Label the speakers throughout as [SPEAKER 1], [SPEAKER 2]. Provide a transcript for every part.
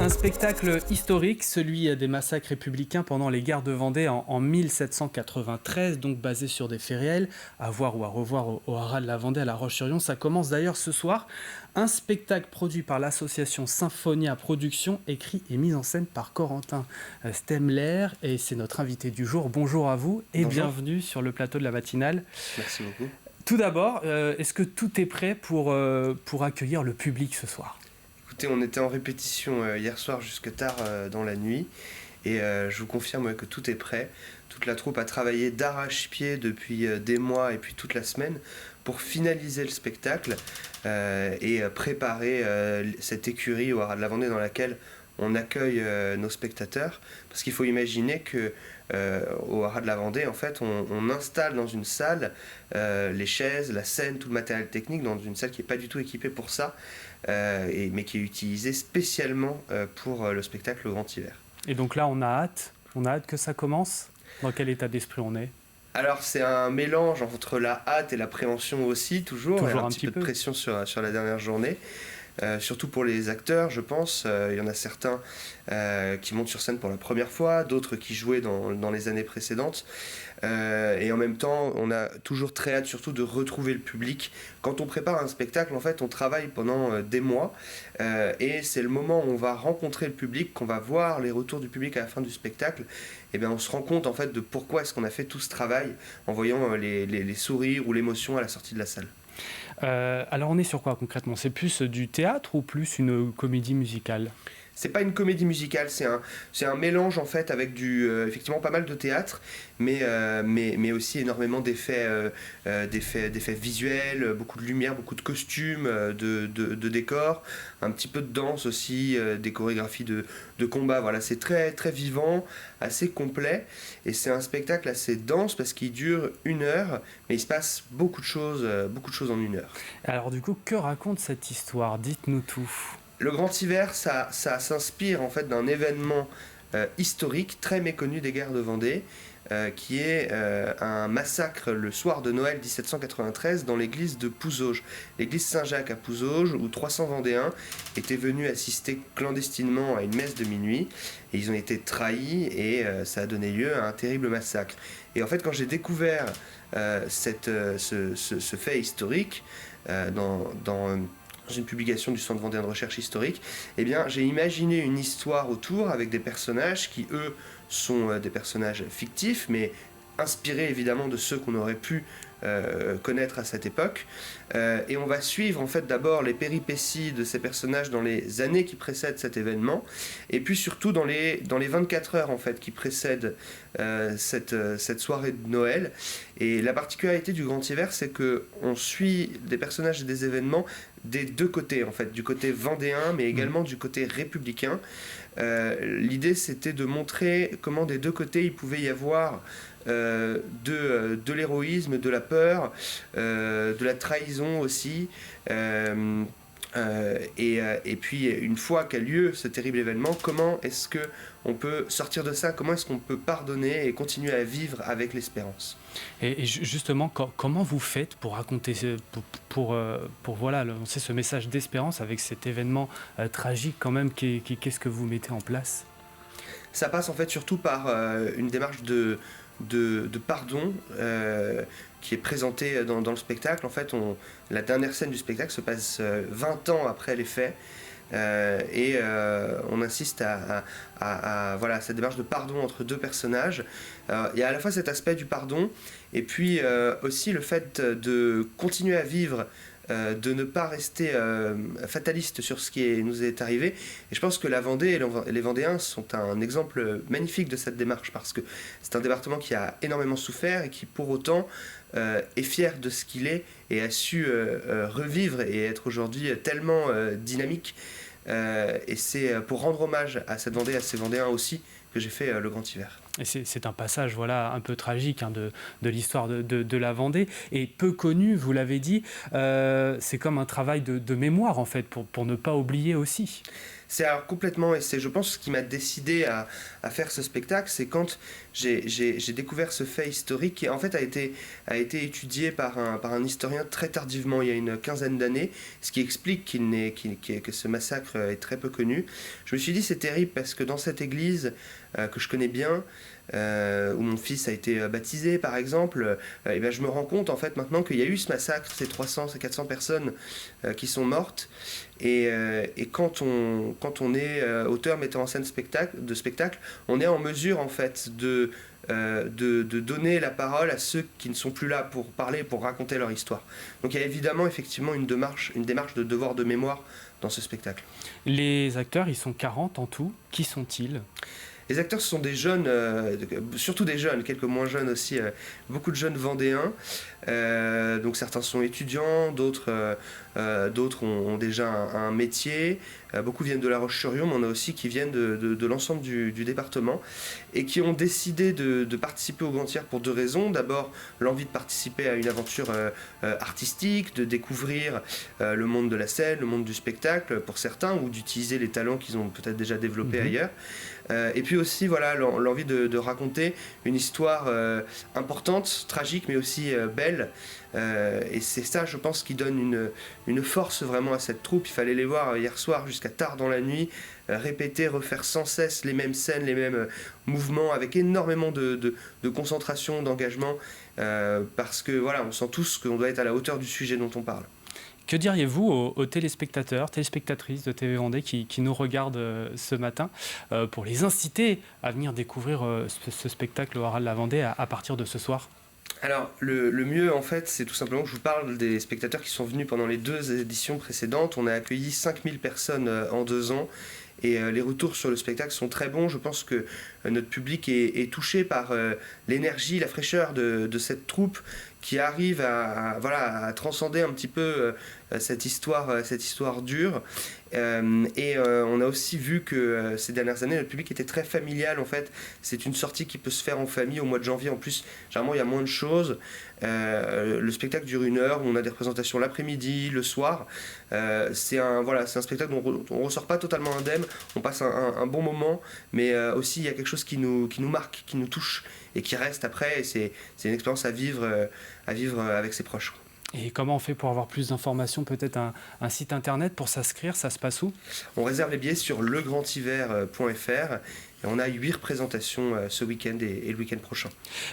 [SPEAKER 1] Un spectacle historique, celui des massacres républicains pendant les guerres de Vendée en 1793, donc basé sur des faits réels, à voir ou à revoir au Haras de la Vendée à La Roche-sur-Yon. Ça commence d'ailleurs ce soir. Un spectacle produit par l'association Symphonia Productions, écrit et mis en scène par Corentin Stemler, et c'est notre invité du jour. Bonjour à vous et
[SPEAKER 2] Bonjour.
[SPEAKER 1] Bienvenue sur le plateau de la matinale.
[SPEAKER 2] Merci beaucoup.
[SPEAKER 1] Tout d'abord, est-ce que tout est prêt pour accueillir le public ce soir ?
[SPEAKER 2] Écoutez, on était en répétition hier soir jusque tard dans la nuit et je vous confirme que tout est prêt. Toute la troupe a travaillé d'arrache-pied depuis des mois et puis toute la semaine pour finaliser le spectacle et préparer cette écurie au Haras de la Vendée dans laquelle on accueille nos spectateurs. Parce qu'il faut imaginer que au Haras de la Vendée, en fait, on installe dans une salle les chaises, la scène, tout le matériel technique dans une salle qui n'est pas du tout équipée pour ça, mais qui est utilisée spécialement pour le spectacle Grand Hiver.
[SPEAKER 1] Et donc là, on a hâte que ça commence. Dans quel état d'esprit on est ?
[SPEAKER 2] Alors c'est un mélange entre la hâte et l'appréhension aussi, toujours et un petit peu de pression sur la dernière journée. Surtout pour les acteurs, je pense. Il y en a certains qui montent sur scène pour la première fois, d'autres qui jouaient dans les années précédentes. Et en même temps, on a toujours très hâte surtout de retrouver le public. Quand on prépare un spectacle, en fait, on travaille pendant des mois. Et c'est le moment où on va rencontrer le public, qu'on va voir les retours du public à la fin du spectacle. Et bien on se rend compte en fait de pourquoi est-ce qu'on a fait tout ce travail en voyant les sourires ou l'émotion à la sortie de la salle.
[SPEAKER 1] Alors on est sur quoi concrètement ? C'est plus du théâtre ou plus une comédie musicale ?
[SPEAKER 2] C'est pas une comédie musicale, c'est un mélange en fait avec effectivement pas mal de théâtre, mais aussi énormément d'effets visuels, beaucoup de lumière, beaucoup de costumes, de décors, un petit peu de danse aussi, des chorégraphies de combat. Voilà, c'est très très vivant, assez complet, et c'est un spectacle assez dense parce qu'il dure 1 heure, mais il se passe beaucoup de choses en 1 heure.
[SPEAKER 1] Alors du coup, que raconte cette histoire ? Dites-nous tout.
[SPEAKER 2] Le Grand Hiver, ça s'inspire en fait d'un événement historique très méconnu des guerres de Vendée, qui est un massacre le soir de Noël 1793 dans l'église de Pouzauges, l'église Saint-Jacques à Pouzauges, où 300 Vendéens étaient venus assister clandestinement à une messe de minuit, et ils ont été trahis, et ça a donné lieu à un terrible massacre. Et en fait, quand j'ai découvert ce fait historique dans une publication du Centre vendéen de recherche historique, eh bien, j'ai imaginé une histoire autour avec des personnages qui, eux, sont des personnages fictifs, mais inspirés évidemment de ceux qu'on aurait pu connaître à cette époque. Et on va suivre en fait d'abord les péripéties de ces personnages dans les années qui précèdent cet événement, et puis surtout dans les 24 heures en fait qui précèdent cette soirée de Noël. Et la particularité du Grand Hiver, c'est qu'on suit des personnages et des événements des deux côtés, en fait, du côté vendéen, mais également du côté républicain. L'idée, c'était de montrer comment des deux côtés, il pouvait y avoir de l'héroïsme, de la peur, de la trahison aussi. Et puis, une fois qu'a lieu ce terrible événement, comment est-ce qu'on peut sortir de ça ? Comment est-ce qu'on peut pardonner et continuer à vivre avec l'espérance ?
[SPEAKER 1] Et justement, comment vous faites pour raconter, pour voilà, lancer ce message d'espérance avec cet événement tragique quand même, qu'est-ce que vous mettez en place ?
[SPEAKER 2] Ça passe en fait surtout par une démarche de pardon qui est présentée dans le spectacle. En fait, la dernière scène du spectacle se passe 20 ans après les faits. Et on insiste à voilà, cette démarche de pardon entre deux personnages. Il y a à la fois cet aspect du pardon, et puis aussi le fait de continuer à vivre, de ne pas rester fataliste sur ce qui nous est arrivé. Et je pense que la Vendée et les Vendéens sont un exemple magnifique de cette démarche, parce que c'est un département qui a énormément souffert et qui pour autant est fier de ce qu'il est et a su revivre et être aujourd'hui tellement dynamique. Et c'est pour rendre hommage à cette Vendée, à ces Vendéens aussi, que j'ai fait le Grand Hiver.
[SPEAKER 1] Et c'est un passage voilà, un peu tragique hein, de l'histoire de la Vendée. Et peu connu, vous l'avez dit, c'est comme un travail de mémoire, en fait, pour ne pas oublier aussi.
[SPEAKER 2] C'est alors complètement, et c'est je pense ce qui m'a décidé à faire ce spectacle, c'est quand j'ai découvert ce fait historique qui en fait a été étudié par un historien très tardivement, il y a une quinzaine d'années, ce qui explique que ce massacre est très peu connu. Je me suis dit c'est terrible parce que dans cette église que je connais bien, où mon fils a été baptisé par exemple, et ben je me rends compte en fait maintenant qu'il y a eu ce massacre, ces 300, ces 400 personnes qui sont mortes, et quand on est auteur, metteur en scène de spectacle, on est en mesure en fait de donner la parole à ceux qui ne sont plus là pour parler, pour raconter leur histoire. Donc il y a évidemment effectivement une démarche de devoir de mémoire dans ce spectacle.
[SPEAKER 1] Les acteurs, ils sont 40 en tout. Qui sont-ils ?
[SPEAKER 2] Les acteurs, ce sont des jeunes, surtout des jeunes, quelques moins jeunes aussi, beaucoup de jeunes vendéens. Donc certains sont étudiants, d'autres ont déjà un métier. Beaucoup viennent de La Roche-sur-Yon, mais on a aussi qui viennent de l'ensemble du département et qui ont décidé de participer au Grand Tiers pour deux raisons. D'abord, l'envie de participer à une aventure artistique, de découvrir le monde de la scène, le monde du spectacle pour certains, ou d'utiliser les talents qu'ils ont peut-être déjà développés ailleurs. Et puis aussi voilà, l'envie de raconter une histoire importante, tragique, mais aussi belle. Et c'est ça, je pense, qui donne une force vraiment à cette troupe. Il fallait les voir hier soir jusqu'à tard dans la nuit, répéter, refaire sans cesse les mêmes scènes, les mêmes mouvements, avec énormément de concentration, d'engagement, parce que voilà, on sent tous qu'on doit être à la hauteur du sujet dont on parle.
[SPEAKER 1] Que diriez-vous aux téléspectateurs, téléspectatrices de TV Vendée qui nous regardent ce matin pour les inciter à venir découvrir ce spectacle au Haras de la Vendée à partir de ce soir ?
[SPEAKER 2] Alors, le mieux, en fait, c'est tout simplement que je vous parle des spectateurs qui sont venus pendant les 2 éditions précédentes. On a accueilli 5000 personnes en 2 ans. Et les retours sur le spectacle sont très bons. Je pense que notre public est touché par l'énergie, la fraîcheur de cette troupe qui arrive à transcender un petit peu cette histoire dure. On a aussi vu que ces dernières années, notre public était très familial. En fait, c'est une sortie qui peut se faire en famille au mois de janvier. En plus, généralement, il y a moins de choses. Le spectacle dure 1 heure. On a des représentations l'après-midi, le soir. C'est un spectacle dont on ne ressort pas totalement indemne. On passe un bon moment, mais aussi il y a quelque chose qui nous marque, qui nous touche et qui reste après. Et c'est une expérience à vivre avec ses proches.
[SPEAKER 1] Et comment on fait pour avoir plus d'informations ? Peut-être un site internet pour s'inscrire, ça se passe où ?
[SPEAKER 2] On réserve les billets sur legrandiver.fr et on a 8 représentations ce week-end et le week-end prochain.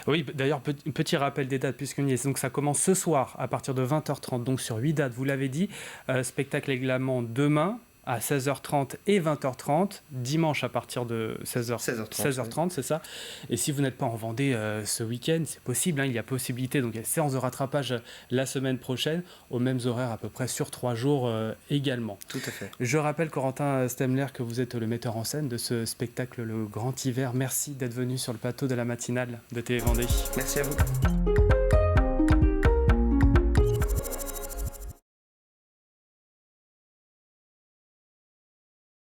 [SPEAKER 1] Oui, d'ailleurs, petit rappel des dates puisqu'on y est. Donc ça commence ce soir à partir de 20h30, donc sur 8 dates, vous l'avez dit. Spectacle également demain à 16h30 et 20h30, dimanche à partir de 16h30, c'est ça. Et si vous n'êtes pas en Vendée ce week-end, c'est possible, hein, il y a possibilité. Donc il y a séance de rattrapage la semaine prochaine, aux mêmes horaires à peu près sur 3 jours également.
[SPEAKER 2] Tout à fait.
[SPEAKER 1] Je rappelle, Corentin Stemler, que vous êtes le metteur en scène de ce spectacle Le Grand Hiver. Merci d'être venu sur le plateau de la matinale de TV Vendée.
[SPEAKER 2] Merci à vous.